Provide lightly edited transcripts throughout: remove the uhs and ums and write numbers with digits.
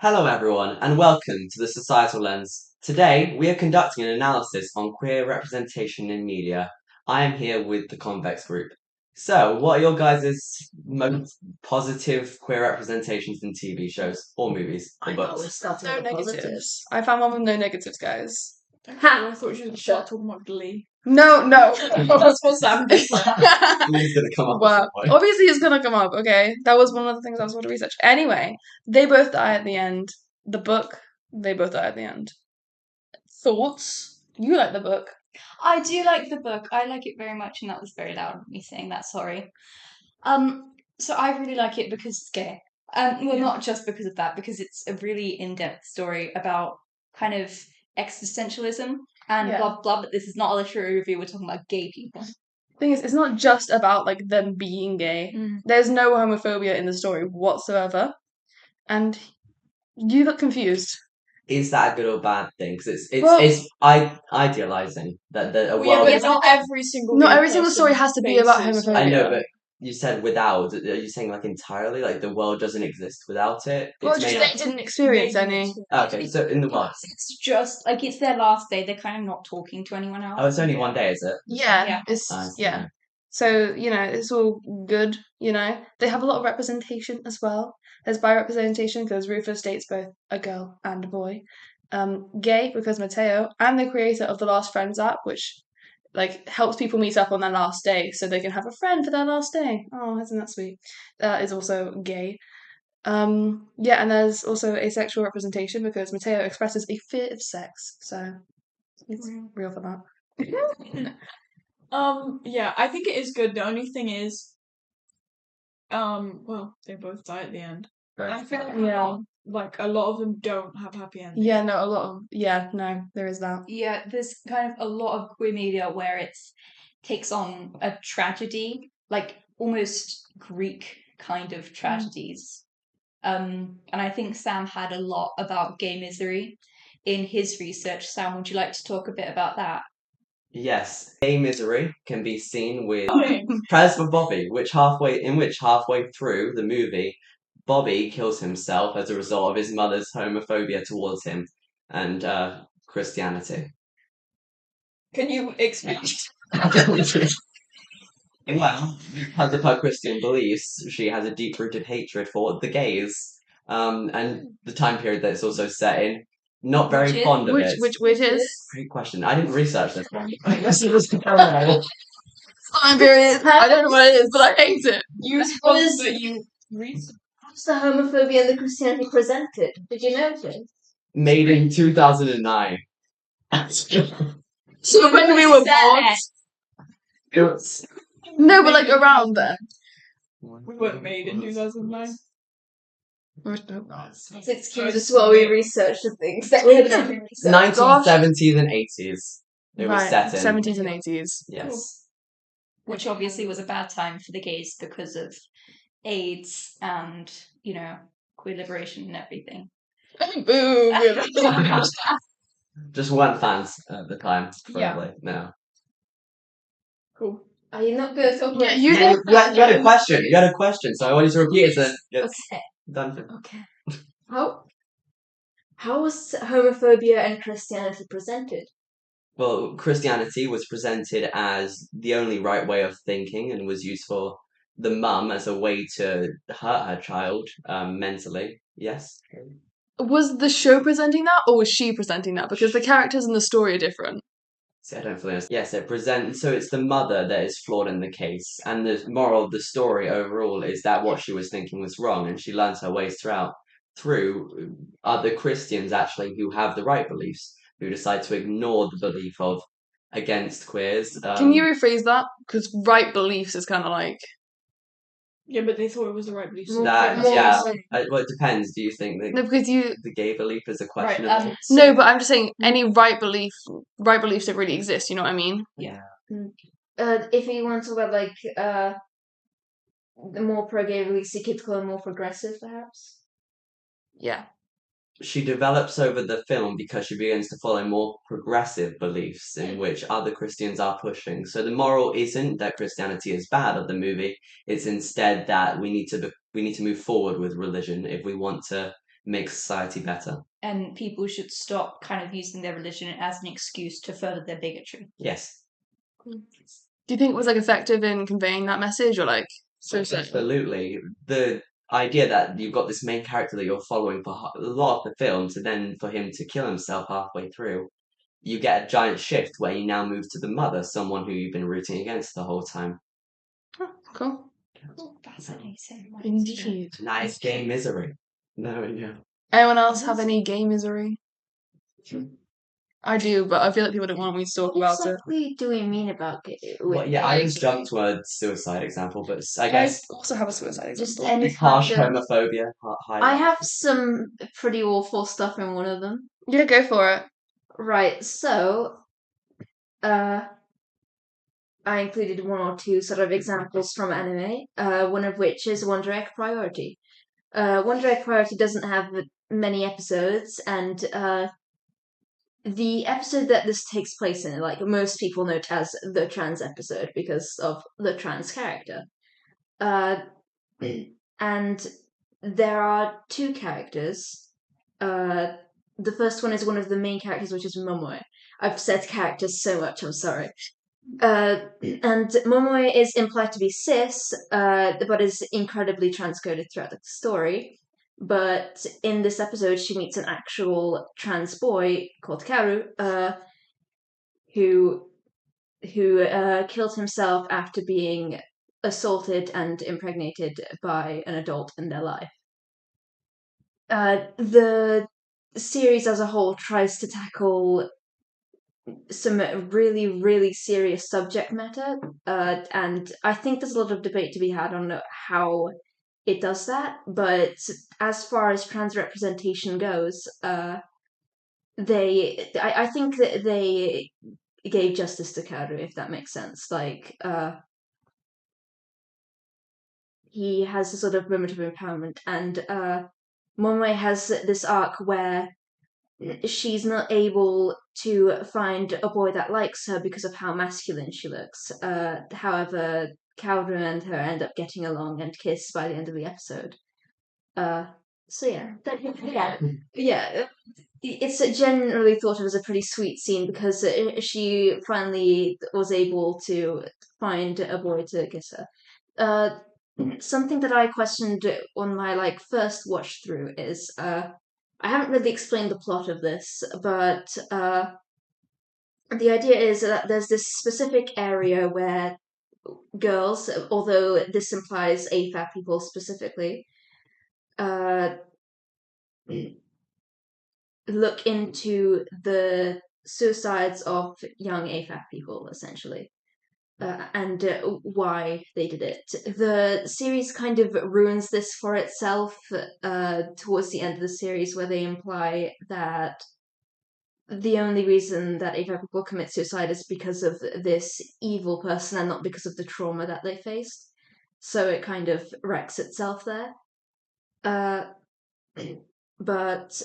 Hello, everyone, and welcome to the Societal Lens. Today, we are conducting an analysis on queer representation in media. I am here with the Convex Group. So, what are your guys' most positive queer representations in TV shows or movies or I thought we books? started No with the negatives. positives. I found one with no negatives, guys. Ha! I thought you were Shut. talking about Glee. No. That's what Sam did. Please gonna come up with Well, some point. obviously it's gonna come up, okay? That was one of the things I was going to research. Anyway, they both die at the end. The book, they both die at the end. Thoughts? You like the book. I do like the book. I like it very much, and that was very loud of me saying that. Sorry. So I really like it because it's gay. Well, not just because of that, because it's a really in-depth story about kind of existentialism and Yeah. blah blah. But this is not a literary review. We're talking about gay people. Thing is, it's not just about like them being gay. There's no homophobia in the story whatsoever. And you look confused. Is that a good or bad thing? Because Well- it's idealizing that a Well, yeah, world. but not every single story has to be about homophobia. I know, but you said without. Are you saying like entirely? Like the world doesn't exist without it? Well, It's just made they up. didn't experience any. Okay, so in the world. It's just like it's their last day. They're kind of not talking to anyone else. Oh, it's only one day, is it? Yeah, Yeah. it's I see. yeah. So it's all good. They have a lot of representation as well. There's bi-representation because Rufus dates both a girl and a boy. Gay because Mateo and the creator of the Last Friends app, which like helps people meet up on their last day so they can have a friend for their last day. Oh, isn't that sweet? Is also gay. Yeah, and there's also asexual representation because Mateo expresses a fear of sex, so it's real for that. Yeah, I think it is good. The only thing is, well, they both die at the end. I feel like a lot of them don't have happy endings. Yeah, no, a lot of no, there is that. Yeah, there's kind of a lot of queer media where it takes on a tragedy, like almost Greek kind of tragedies. And I think Sam had a lot about gay misery in his research. Sam, would you like to talk a bit about that? Yes, gay misery can be seen with Prayers for Bobby, in which halfway through the movie, Bobby kills himself as a result of his mother's homophobia towards him and Christianity. Can you explain? Well, because of her Christian beliefs, she has a deep-rooted hatred for the gays, and the time period that it's also set in. Not very Which is- fond of it. Which is Great question. I didn't research this one. time period. I don't know what it is, but I hate it. You What suppose is- that you read. How's the homophobia and the Christianity presented? Did you notice? Made in 2009. So when we were born. It was No, but like around then. We weren't made in 2009. Let's excuse us while we research the things that we had never researched. 1970s and 80s. It was set in. 70s and 80s. Yes. Which obviously was a bad time for the gays because of AIDS and, queer liberation and everything. Boom. Just weren't fans at the time, Yeah. probably. No. Cool. Are you not going to talk about Yeah, you You had a question. You had a question, so I want you to repeat it. Then yes. Okay. Done. Okay. How was homophobia and Christianity presented? Well, Christianity was presented as the only right way of thinking and was used for the mum as a way to hurt her child mentally. Yes. Was the show presenting that, or was she presenting that? Because the characters in the story are different. See, I don't fully understand. Yes, it presents. So it's the mother that is flawed in the case, and the moral of the story overall is that what she was thinking was wrong, and she learns her ways through other Christians actually who have the right beliefs, who decide to ignore the belief of against queers. Can you rephrase that? Because right beliefs is kind of like. Yeah, but they thought it was the right belief. That More yeah. so- Well, it depends. Do you think that No, because you. the gay belief is a questionable? No, but I'm just saying any right beliefs don't really exist. You know what I mean? Yeah. If you want to talk about the more pro-gay beliefs, you could call them more progressive, perhaps. Yeah. She develops over the film because she begins to follow more progressive beliefs in which other Christians are pushing. So the moral isn't that Christianity is bad of the movie. It's instead that we need to move forward with religion if we want to make society better. And people should stop kind of using their religion as an excuse to further their bigotry. Yes. Do you think it was like effective in conveying that message, or like Absolutely. The idea that you've got this main character that you're following for a lot of the films, and then for him to kill himself halfway through, you get a giant shift where you now move to the mother, someone who you've been rooting against the whole time. Oh, cool. Fascinating. Indeed. Nice gay misery. No, yeah. Anyone else have any gay misery? I do, but I feel like people don't want me to talk about it. What exactly do we mean about Well, yeah, I just jumped to a suicide example, but I guess I also have a suicide Just example. any harsh kind of... homophobia. I have some pretty awful stuff in one of them. Yeah, go for it. Right, so I included one or two sort of examples from anime, one of which is One Direct Priority. One Direct Priority doesn't have many episodes, and the episode that this takes place in, like most people know it as the trans episode because of the trans character. And there are two characters. The first one is one of the main characters, which is Momoe. I've said characters so much, I'm sorry. And Momoe is implied to be cis, but is incredibly transcoded throughout the story. But in this episode, she meets an actual trans boy called Karu, who killed himself after being assaulted and impregnated by an adult in their life. The series as a whole tries to tackle some really, really serious subject matter, and I think there's a lot of debate to be had on how it does that. But as far as trans representation goes, I think that they gave justice to Karu, if that makes sense. Like, he has a sort of moment of empowerment, and Momoe has this arc where she's not able to find a boy that likes her because of how masculine she looks. However, Kaoru and her end up getting along and kiss by the end of the episode. So yeah, it's generally thought of as a pretty sweet scene because she finally was able to find a boy to kiss her. Something that I questioned on my first watch through is I haven't really explained the plot of this, but the idea is that there's this specific area where girls, although this implies AFAB people specifically, look into the suicides of young AFAB people, essentially. And why they did it. The series kind of ruins this for itself towards the end of the series, where they imply that the only reason that AFAB people commit suicide is because of this evil person and not because of the trauma that they faced. So it kind of wrecks itself there. But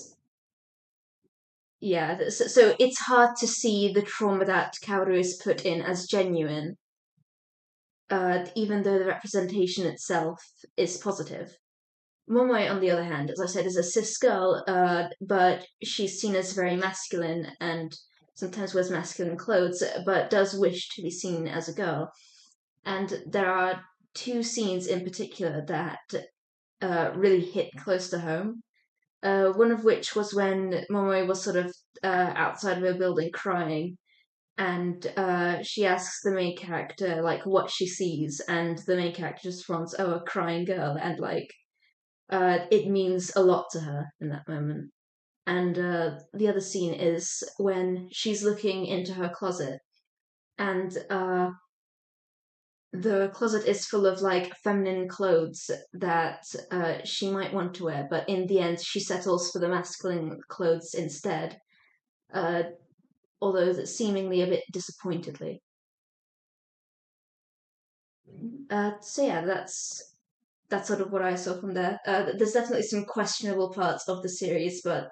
yeah, so it's hard to see the trauma that Kaoru is put in as genuine, even though the representation itself is positive. Momoe, on the other hand, as I said, is a cis girl, but she's seen as very masculine and sometimes wears masculine clothes, but does wish to be seen as a girl. And there are two scenes in particular that really hit close to home. One of which was when Momoe was sort of outside of a building crying, and she asks the main character what she sees, and the main character just responds, "Oh, a crying girl," and it means a lot to her in that moment. And the other scene is when she's looking into her closet, and the closet is full of feminine clothes that she might want to wear, but in the end she settles for the masculine clothes instead, although seemingly a bit disappointedly. So yeah, that's sort of what I saw from there. There's definitely some questionable parts of the series, but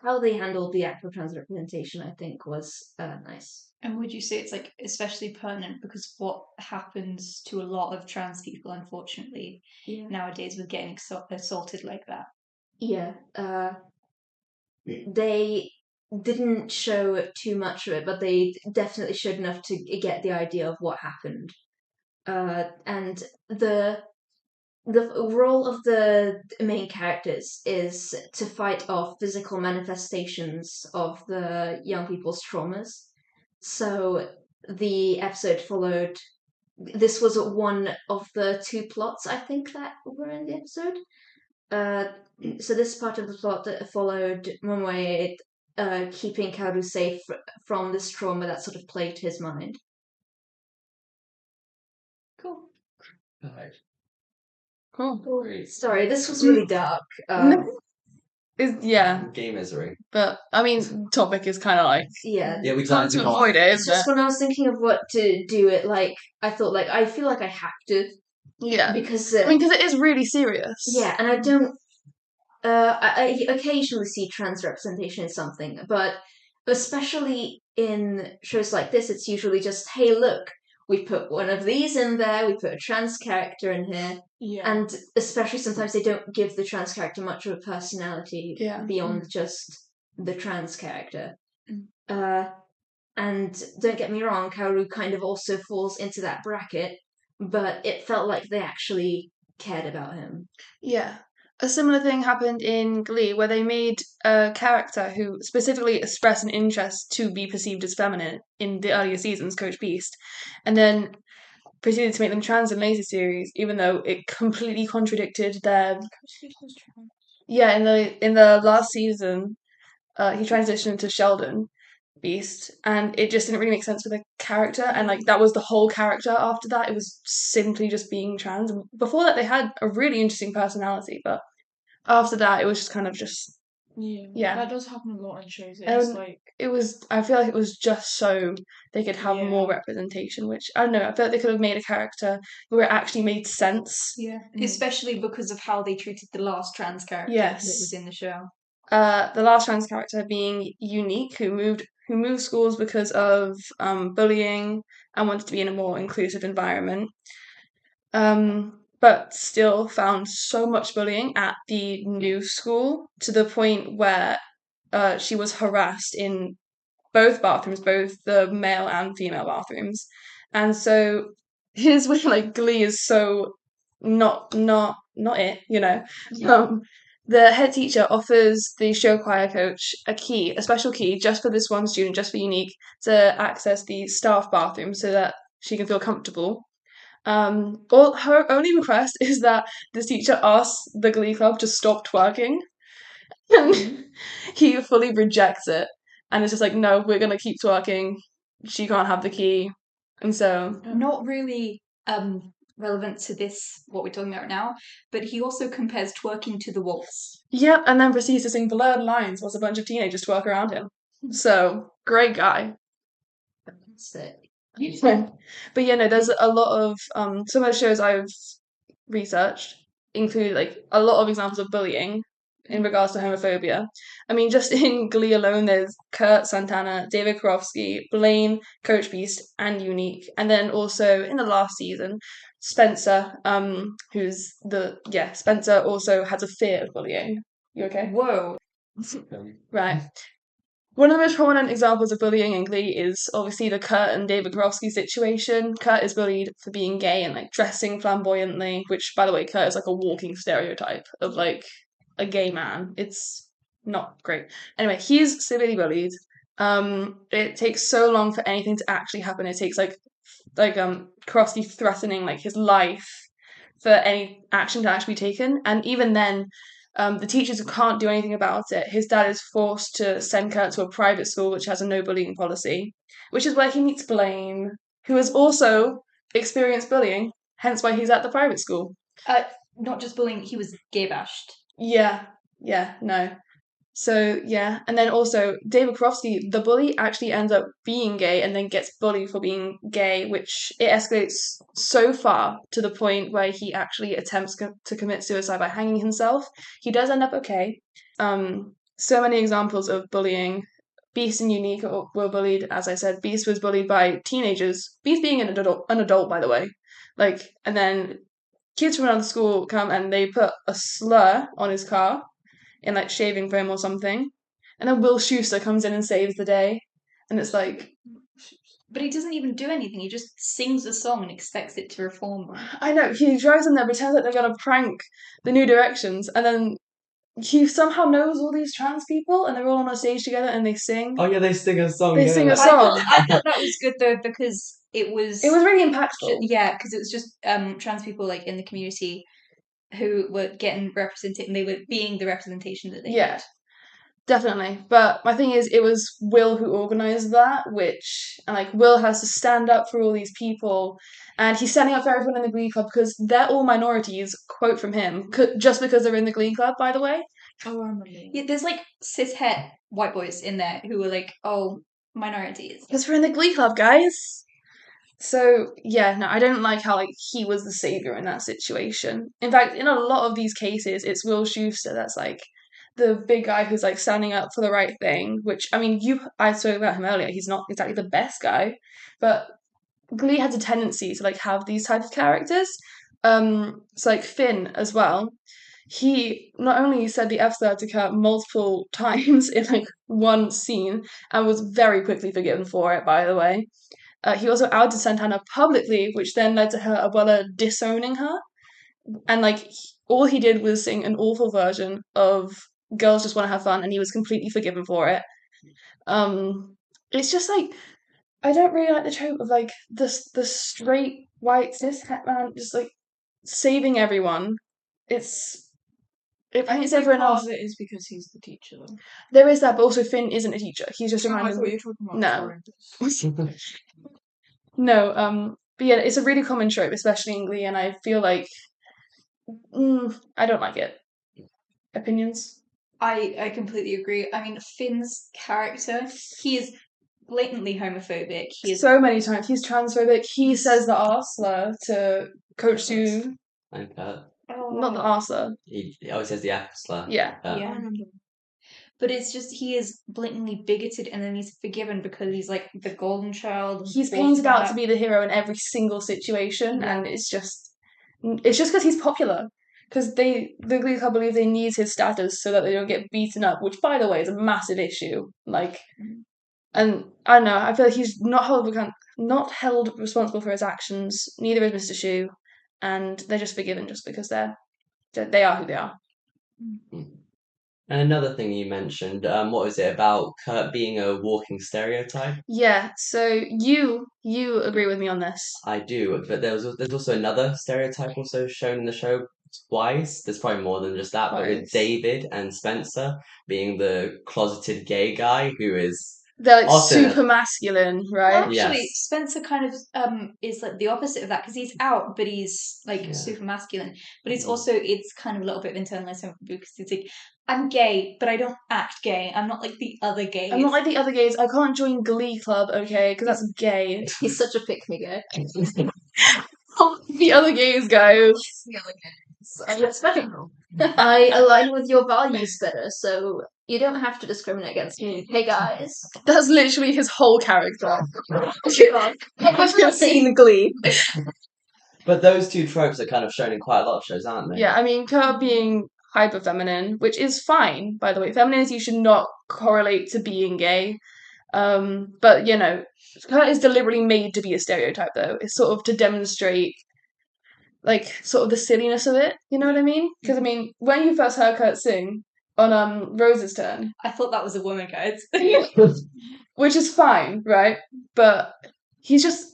how they handled the actual trans representation, I think, was nice. And would you say it's especially pertinent because what happens to a lot of trans people, unfortunately, nowadays with getting assaulted like that? Yeah. They didn't show too much of it, but they definitely showed enough to get the idea of what happened. And the role of the main characters is to fight off physical manifestations of the young people's traumas. So the episode followed. This was one of the two plots, I think, that were in the episode. So this part of the plot that followed Momoe keeping Kaoru safe from this trauma that sort of plagued his mind. Cool. Cool. Great. Sorry, this was really dark. Yeah, Gay misery. but I mean, topic is kind of like Yeah. Yeah, we hard can't to do avoid it, It's isn't just it? when I was thinking of what to do, it like I thought like I feel like I have to Yeah, because I mean, because it is really serious. yeah, and I don't. I occasionally see trans representation in something, but especially in shows like this, it's usually just, hey, look, we put one of these in there, we put a trans character in here, Yeah. and especially sometimes they don't give the trans character much of a personality Yeah. beyond just the trans character. Mm. And don't get me wrong, Kaoru kind of also falls into that bracket, but it felt like they actually cared about him. Yeah. A similar thing happened in Glee, where they made a character who specifically expressed an interest to be perceived as feminine in the earlier seasons, Coach Beast, and then proceeded to make them trans in later series, even though it completely contradicted their. Yeah, in the last season, he transitioned to Sheldon Beast, and it just didn't really make sense for the character, and like that was the whole character after that. It was simply just being trans. And before that, they had a really interesting personality, but after that, it was just kind of just Yeah, that does happen a lot in shows. It's And like it was. I feel like it was just so they could have more Yeah. representation. Which I don't know. I feel like they could have made a character where it actually made sense. Yeah, Mm. especially because of how they treated the last trans character Yes. that was in the show. The last trans character being Unique, who moved schools because of bullying and wanted to be in a more inclusive environment. But still found so much bullying at the new school to the point where she was harassed in both bathrooms, both the male and female bathrooms. And so here's where like Glee is so not it, you know. The head teacher offers the show choir coach a special key just for this one student, just for Unique, to access the staff bathroom so that she can feel comfortable. All her only request is that this teacher asks the Glee Club to stop twerking, and he fully rejects it, and it's just like, no, we're gonna keep twerking. She can't have the key, and so Not really relevant to this, what we're talking about now, but he also compares twerking to the waltz. yep, and then proceeds to sing blurred lines whilst a bunch of teenagers twerk around him. So great guy. Sick. But yeah, no, there's a lot of some of the shows I've researched include like a lot of examples of bullying in regards to homophobia. I mean, just in Glee alone, there's Kurt, Santana, David Karofsky, Blaine, Coach Beast, and Unique. And then also in the last season, Spencer, Spencer also has a fear of bullying. You okay? Whoa. Right. One of the most prominent examples of bullying in Glee is obviously the Kurt and David Karofsky situation. Kurt is bullied for being gay and like dressing flamboyantly, which, by the way, Kurt is like a walking stereotype of like a gay man. It's not great. Anyway, he's severely bullied. It takes so long for anything to actually happen. It takes like Karofsky threatening like his life for any action to actually be taken, and even then, the teachers can't do anything about it. His dad is forced to send Kurt to a private school which has a no bullying policy, which is where he meets Blaine, who has also experienced bullying, hence why he's at the private school. Not just bullying, he was gay bashed. Yeah, no. So, yeah, and then also David Karofsky, the bully, actually ends up being gay and then gets bullied for being gay, which it escalates so far to the point where he actually attempts to commit suicide by hanging himself. He does end up okay. So many examples of bullying. Beast and Unique were bullied, as I said. Beast was bullied by teenagers. Beast being an adult, by the way. Like, and then kids from another school come and they put a slur on his car. in like shaving foam or something, and then Will Schuester comes in and saves the day, and it's like, But he doesn't even do anything. He just sings a song and expects it to reform. I know, he drives in there, pretends like they're gonna prank the New Directions, and then he somehow knows all these trans people, and they're all on a stage together and they sing. Oh yeah, they sing a song. They yeah, sing a like- song. I thought that was good though because it was really impactful. yeah, because it was just trans people like in the community who were getting represented and they were being the representation that they Yeah. need. Definitely. But my thing is, it was Will who organised that, and like Will has to stand up for all these people, and he's standing up for everyone in the Glee Club because they're all minorities, quote from him, just because they're in the Glee Club, by the way. Oh, I remember. Yeah, there's like cishet white boys in there who were like, oh, minorities. Because we're in the Glee Club, guys. So, yeah, no, I don't like how, like, he was the saviour in that situation. In fact, in a lot of these cases, it's Will Schuester that's, like, the big guy who's, like, standing up for the right thing, which, I mean, I spoke about him earlier, he's not exactly the best guy, but Glee has a tendency to, like, have these type of characters. So, like, Finn as well. He not only said the F word to Kurt multiple times in, like, one scene, and was very quickly forgiven for it, by the way. He also outed Santana publicly, which then led to her Abuela disowning her. And like all he did was sing an awful version of "Girls Just Want to Have Fun," and he was completely forgiven for it. It's just like I don't really like the trope of like the straight white cis het man just like saving everyone. It paints everyone Part else. of it is because he's the teacher, though. There is that, but also Finn isn't a teacher. He's just a Oh, I random. thought you were talking about No. Florence. No, but yeah, it's a really common trope, especially in Glee, and I feel like I don't like it. Opinions? I completely agree. I mean, Finn's character, he is blatantly homophobic. He is So many times he's transphobic. He says the R slur to Coach Sue, And Kurt. not the R slur. He always says the F slur. Yeah. I yeah. remember. But it's just he is blatantly bigoted, and then he's forgiven because he's like the golden child. He's painted out to be the hero in every single situation, Yeah. and it's just because he's popular. Because the Glee Club believe they need his status so that they don't get beaten up, which, by the way, is a massive issue. Like, and I don't know. I feel like he's not held responsible for his actions. Neither is Mr. Shu, and they're just forgiven just because they are who they are. And another thing you mentioned, what was it about Kurt being a walking stereotype? Yeah. So you agree with me on this? I do, but there's also another stereotype also shown in the show twice. There's probably more than just that, but with Twice. David and Spencer being the closeted gay guy who is They're like often super masculine, right? Actually, Yes. Spencer kind of is like the opposite of that because he's out, but he's like Yeah. super masculine. But it's Mhm. also it's kind of a little bit of internalized because it's like I'm gay, but I don't act gay. I'm not like the other gays. I'm not like the other gays. I can't join Glee Club, okay? Because that's gay. He's such a pick-me guy. The other gays, guys. I align with your values better, so you don't have to discriminate against me. Hey guys. That's literally his whole character. I've seen Glee. But those two tropes are kind of shown in quite a lot of shows, aren't they? Yeah, I mean, Kurt being hyper feminine, which is fine, by the way. Femininity should not correlate to being gay. But you know, Kurt is deliberately made to be a stereotype, though. It's sort of to demonstrate, like, sort of the silliness of it. You know what I mean? Because I mean, when you first heard Kurt sing on Rose's Turn, I thought that was a woman, guys. which is fine, right? But he's just.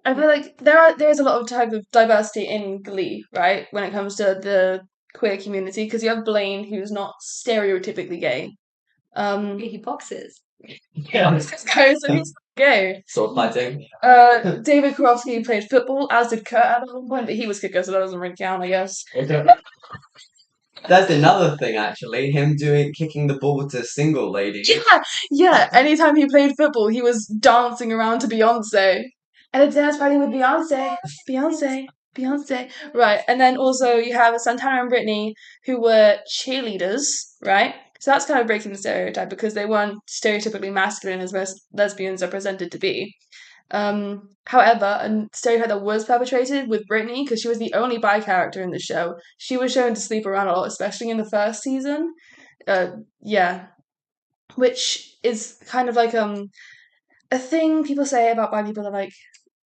I feel like there is a lot of type of diversity in Glee, right? When it comes to the queer community, because you have Blaine, who's not stereotypically gay. He boxes. Yeah. This guy is he's gay. Sword fighting. David Korofsky played football, as did Kurt at one point, but he was kicker, so that doesn't really count, I guess. That's another thing, actually. Him kicking the ball to single lady. Yeah. Anytime he played football, he was dancing around to Beyonce. And a dance party with Beyonce. Right, and then also you have Santana and Brittany, who were cheerleaders, right? So that's kind of breaking the stereotype because they weren't stereotypically masculine as most lesbians are presented to be. However, a stereotype that was perpetrated with Brittany, because she was the only bi character in the show, she was shown to sleep around a lot, especially in the first season. Yeah, which is kind of like a thing people say about bi people. They're like,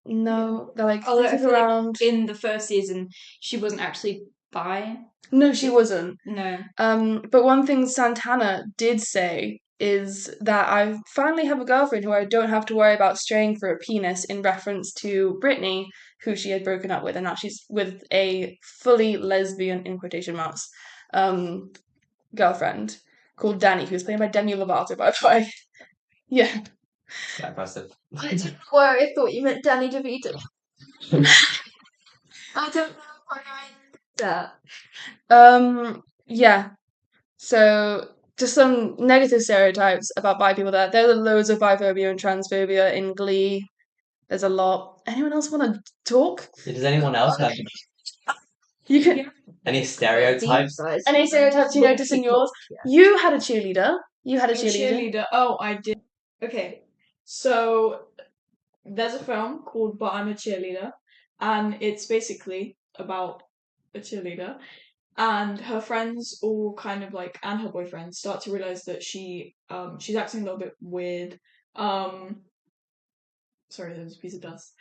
no, they're like, Although they I sleep feel like around. in the first season, she wasn't actually bi. No, she wasn't. No. But one thing Santana did say is that I finally have a girlfriend who I don't have to worry about straying for a penis, in reference to Brittany, who she had broken up with, and now she's with a fully lesbian, in quotation marks, girlfriend called Danny, who's played by Demi Lovato, by the way. Yeah. Quite impressive. I don't know why I thought you meant Danny DeVito. I don't know why I did that. Yeah. So just some negative stereotypes about bi people there. There are loads of biphobia and transphobia in Glee. There's a lot. Anyone else want to talk? Does anyone else have You can. any stereotypes? Any stereotypes you notice in yours? You had a cheerleader. You had a cheerleader. Oh, I did. Okay, so there's a film called But I'm a Cheerleader, and it's basically about a cheerleader, and her friends all kind of like, and her boyfriend start to realize that she's acting a little bit weird. Sorry, there was a piece of dust.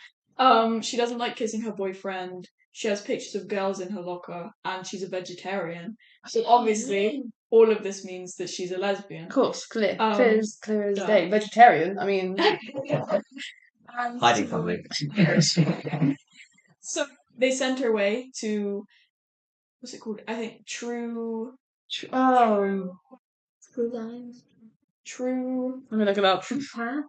She doesn't like kissing her boyfriend. She has pictures of girls in her locker, and she's a vegetarian. So obviously, all of this means that she's a lesbian. Of course, clear as duh. day. Vegetarian. I mean, And Hiding something. so they sent her away to, what's it called? I think True. oh, True lines. True. let me look it up. Huh?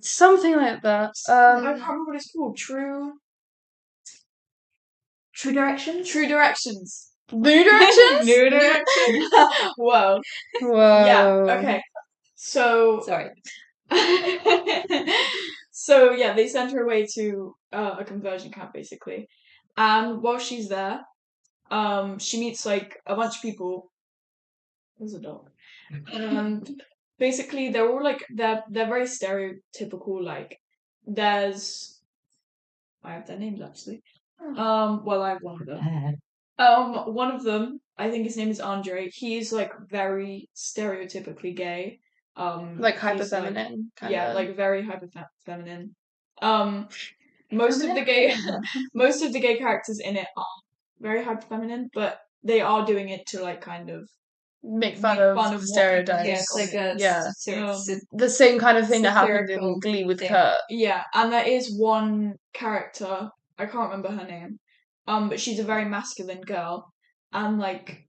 Something like that. I can't remember what it's called. True Directions. True Directions. New Directions. New Directions. Whoa. Whoa. Yeah. Okay. So. Sorry. So yeah, they sent her away to a conversion camp basically, and while she's there, she meets like a bunch of people. There's a dog, and basically they're all like they're very stereotypical. Like there's, I have their names actually. Well, I have one of them. One of them, I think his name is Andre. He's like very stereotypically gay. Like he's, hyper feminine. Yeah, like very hyper feminine. Most of the gay characters in it are very hyper feminine, but they are doing it to like kind of make fun of what stereotypes. Yeah, it's like a The same kind of thing that happened in satirical Glee with thing. Kurt. Yeah, and there is one character, I can't remember her name, but she's a very masculine girl, and like,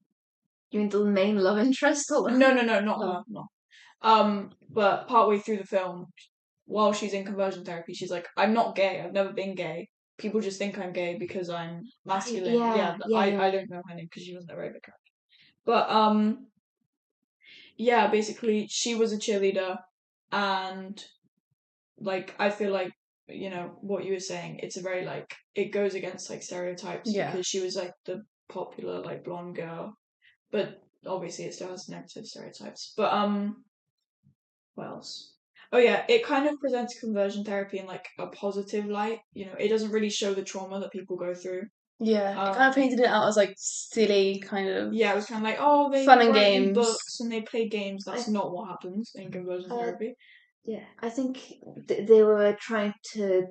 You mean the main love interest? Or no, not Oh. her, no. But partway through the film, while she's in conversion therapy, she's like, I'm not gay, I've never been gay. People just think I'm gay because I'm masculine. Yeah. I don't know her name because she wasn't a very good character. But yeah, basically she was a cheerleader, and like I feel like, you know, what you were saying, it's a very like, it goes against like stereotypes, Yeah. because she was like the popular like blonde girl, but obviously it still has negative stereotypes. But what else? Oh yeah, it kind of presents conversion therapy in like a positive light. You know, it doesn't really show the trauma that people go through. Yeah, it kind of painted it out as like silly kind of. Yeah, it was kind of like, oh, they Fun and write in games. books and they play games. That's not what happens in conversion therapy. Yeah, I think they were trying to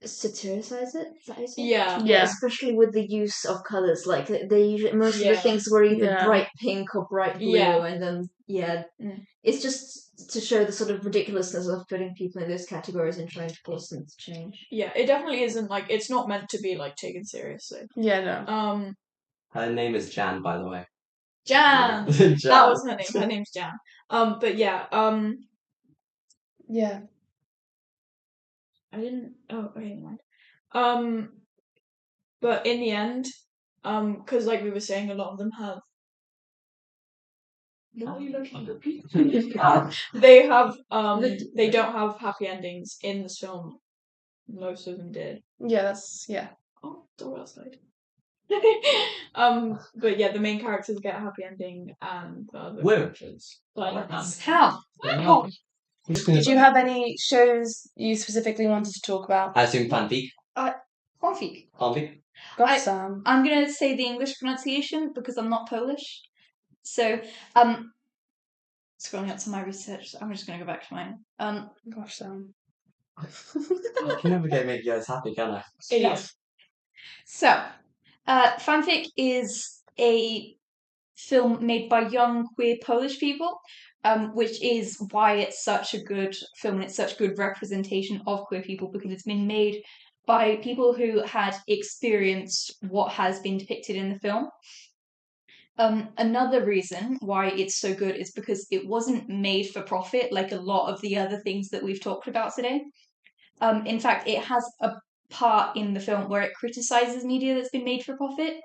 satirize it. Is that how you say it? Yeah. Yeah. Especially with the use of colors. Like they usually, most of the things were either Yeah. bright pink or bright blue, Yeah. and then Mm. it's just to show the sort of ridiculousness of putting people in those categories and trying to force them to change. Yeah, it definitely isn't like, it's not meant to be like taken seriously. Yeah, no. Her name is Jan, by the way. Jan. Jan. That was her name. Her name's Jan. But yeah. Yeah. I didn't. Oh, okay, never mind. But in the end, because like we were saying, a lot of them have. What are you looking at? They have. They don't have happy endings in this film. Most of them did. Yeah, that's yeah. Oh, door outside. But yeah, the main characters get a happy ending, and the other Where? characters. Like, How? Did you have any shows you specifically wanted to talk about? I assume fanfic. Fanfic. Fanfic. Gosh, Sam. I'm gonna say the English pronunciation because I'm not Polish. So, scrolling up to my research, I'm just gonna go back to mine. Gosh, Sam. I can never make you guys happy, can I? Yeah. So, fanfic is a film made by young queer Polish people, which is why it's such a good film and it's such good representation of queer people because it's been made by people who had experienced what has been depicted in the film. Another reason why it's so good is because it wasn't made for profit like a lot of the other things that we've talked about today. In fact, it has a part in the film where it criticizes media that's been made for profit.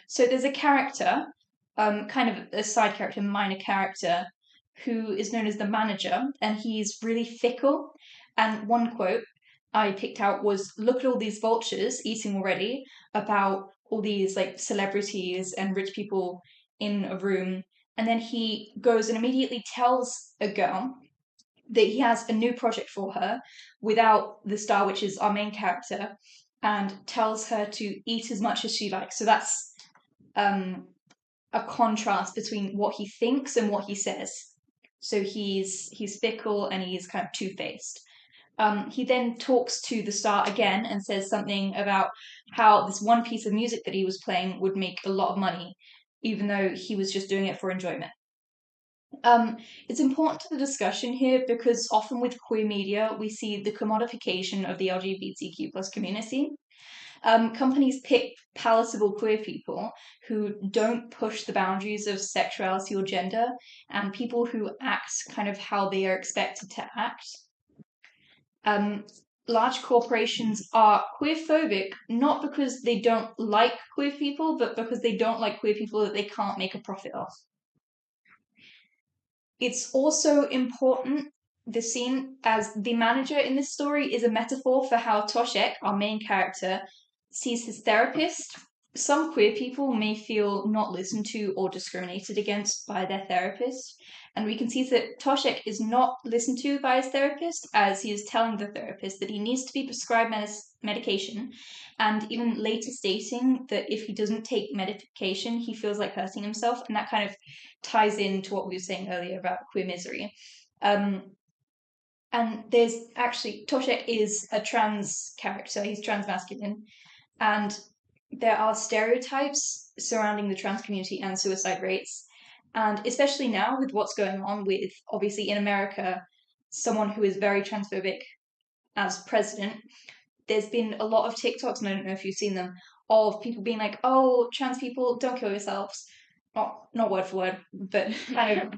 So there's a character, kind of a side character, minor character, who is known as the manager, and he's really fickle. And one quote I picked out was, "Look at all these vultures eating already," about all these like celebrities and rich people in a room. And then he goes and immediately tells a girl that he has a new project for her without the star, which is our main character, and tells her to eat as much as she likes. So that's a contrast between what he thinks and what he says. So he's fickle and he's kind of two-faced. He then talks to the star again and says something about how this one piece of music that he was playing would make a lot of money, even though he was just doing it for enjoyment. It's important to the discussion here because often with queer media, we see the commodification of the LGBTQ plus community. Companies pick palatable queer people who don't push the boundaries of sexuality or gender and people who act kind of how they are expected to act. Large corporations are queerphobic not because they don't like queer people, but because they don't like queer people that they can't make a profit off. It's also important, the scene as the manager in this story is a metaphor for how Toshek, our main character, sees his therapist. Some queer people may feel not listened to or discriminated against by their therapist, and we can see that Toshek is not listened to by his therapist as he is telling the therapist that he needs to be prescribed medication, and even later stating that if he doesn't take medication, he feels like hurting himself, and that kind of ties into what we were saying earlier about queer misery. And there's actually, Toshek is a trans character, he's transmasculine, and there are stereotypes surrounding the trans community and suicide rates. And especially now with what's going on with, obviously in America, someone who is very transphobic as president, there's been a lot of TikToks, and I don't know if you've seen them, of people being like, "Oh, trans people, don't kill yourselves." Not word for word, but kind of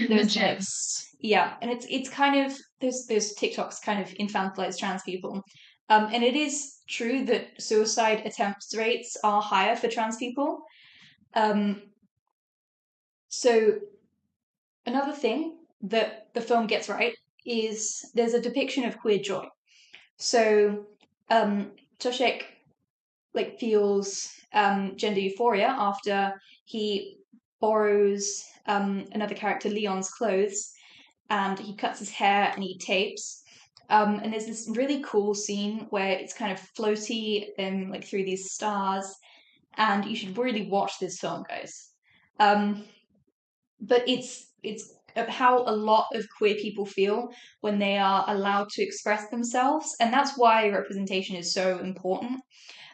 there's like, yeah, and it's kind of there's TikToks kind of infantilize trans people, and it is true that suicide attempts rates are higher for trans people. So another thing that the film gets right is there's a depiction of queer joy. So Toshek like feels gender euphoria after he borrows another character Leon's clothes and he cuts his hair and he tapes. And there's this really cool scene where it's kind of floaty and like through these stars, and you should really watch this film, guys. But it's how a lot of queer people feel when they are allowed to express themselves, and that's why representation is so important.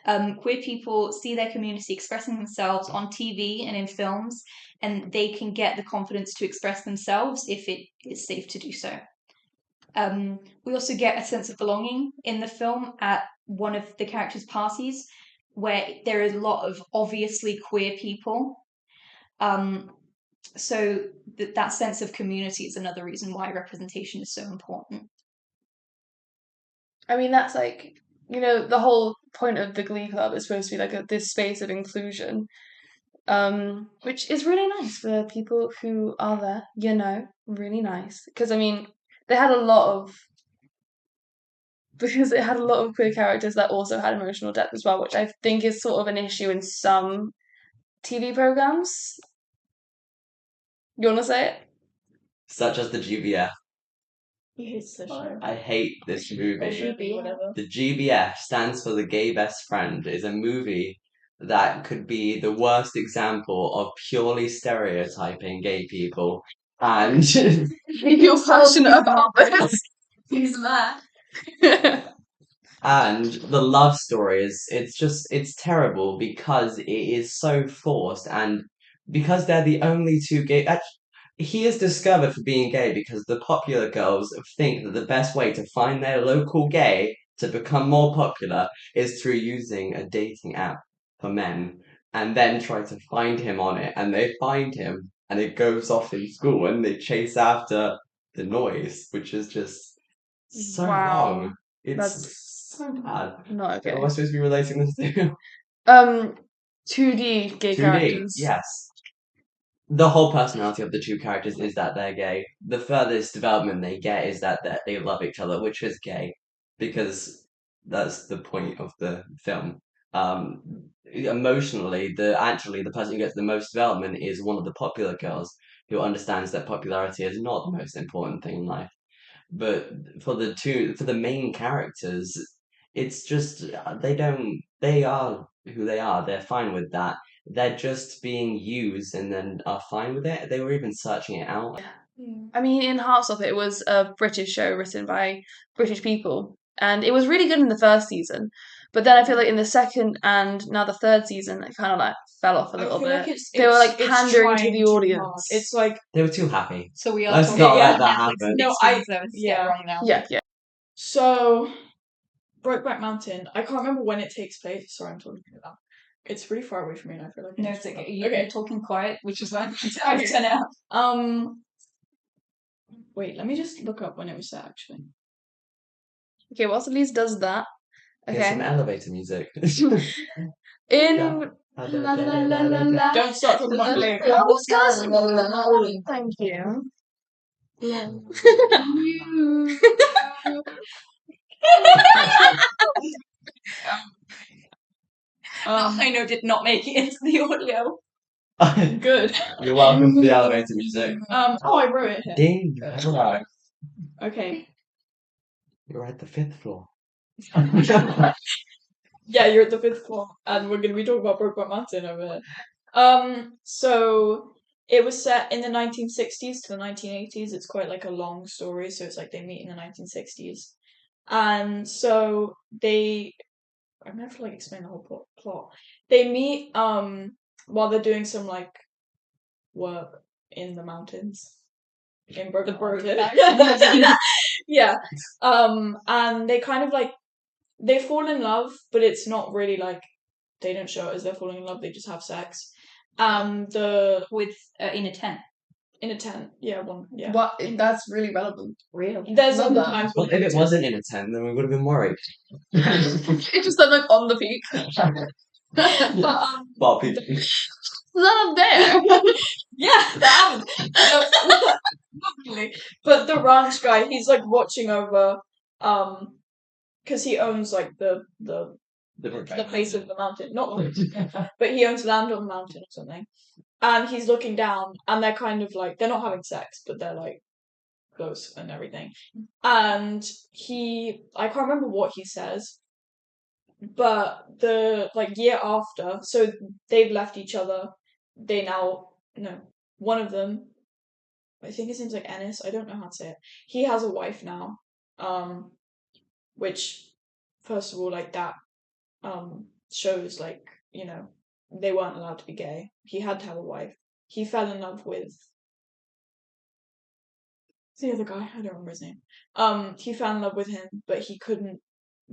Queer people see their community expressing themselves on TV and in films, and they can get the confidence to express themselves if it is safe to do so. We also get a sense of belonging in the film at one of the characters' parties, where there is a lot of obviously queer people. So that sense of community is another reason why representation is so important. I mean, that's like, the whole point of the Glee Club is supposed to be like this space of inclusion, which is really nice for people who are there, really nice. Because, I mean, they had a lot of, because it had a lot of queer characters that also had emotional depth as well, which I think is sort of an issue in some TV programs. You want to say it? Such as the GBF. He hates this show. I hate this movie. Movie, whatever. The GBF stands for the Gay Best Friend. Is a movie that could be the worst example of purely stereotyping gay people. And You're passionate about this. He's mad. and the love story is it's terrible because it is so forced and because they're the only two gay. He is discovered for being gay because the popular girls think that the best way to find their local gay to become more popular is through using a dating app for men and then try to find him on it. And they find him and it goes off in school and they chase after the noise, which is just so Wow. wrong. It's That's so bad. not What am okay. I supposed to be relating this to? 2D gay 2D, characters. yes. The whole personality of the two characters is that they're gay. The furthest development they get is that they love each other, which is gay, because that's the point of the film. Emotionally, the person who gets the most development is one of the popular girls who understands that popularity is not the most important thing in life. But for the main characters, it's just they are who they are. They're fine with that. They're just being used and then are fine with it. They were even searching it out. I mean, in Hearts of it was a British show written by British people, and it was really good in the first season. But then I feel like in the second and now the third season, it kind of like fell off a I little feel bit. like They were like it's pandering to trying the too hard. audience. It's like They were too happy. So we are Let's talking not let about that Netflix happen. big No, screens, so it's yeah. wrong now. Yeah. so Brokeback Mountain. I can't remember when it takes place. Sorry, I'm talking about. It's pretty far away from me, and I feel like I No, need it's to okay. talk. You're talking quiet, which is fine. I've done it. Wait, let me just look up when it was set. Actually, Okay, whilst Elise does that, Here's some okay. elevator music. In don't start talking about Blake. I was gonna say- Thank you. I know did not make it into the audio. Good. You're welcome to the elevator music. Oh, I wrote it here. Ding, you have arrived. Okay. You're at the 5th floor. Yeah, you're at the 5th floor, and we're gonna be talking about Brokeback Mountain over here. So it was set in the 1960s to the 1980s. It's quite like a long story, so it's like they meet in the 1960s, and so I'm gonna have to like explain the whole plot. They meet while they're doing some like work in the mountains in Brokeback Mountain. Yeah. And they kind of like they fall in love, but it's not really like they don't show it as they're falling in love. They just have sex. With in a tent. In a tent, yeah, one, yeah. What? That's really relevant. Really? There's Love other that. times Well, when if it wasn't in a tent, then we would have been worried. It just like on the peak. but Well, people. Not up there. yeah, that happened. Lovely. But the ranch guy, he's like watching over, because he owns like the base of the mountain, not but he owns land on the mountain or something, and he's looking down, and they're kind of like they're not having sex, but they're like close and everything, and I can't remember what he says, but the like year after, so they've left each other. They now no one of them. I think his name's like Ennis. I don't know how to say it. He has a wife now, which first of all, like that, shows like they weren't allowed to be gay. He had to have a wife. He fell in love with the other guy. I don't remember his name. He fell in love with him, but he couldn't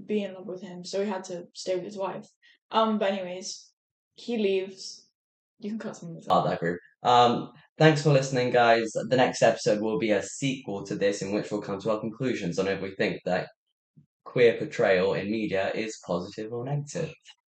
be in love with him, so he had to stay with his wife. But anyways, he leaves. You can cut some of this out. That group. Thanks for listening, guys. The next episode will be a sequel to this, in which we'll come to our conclusions on if we think that queer portrayal in media is positive or negative.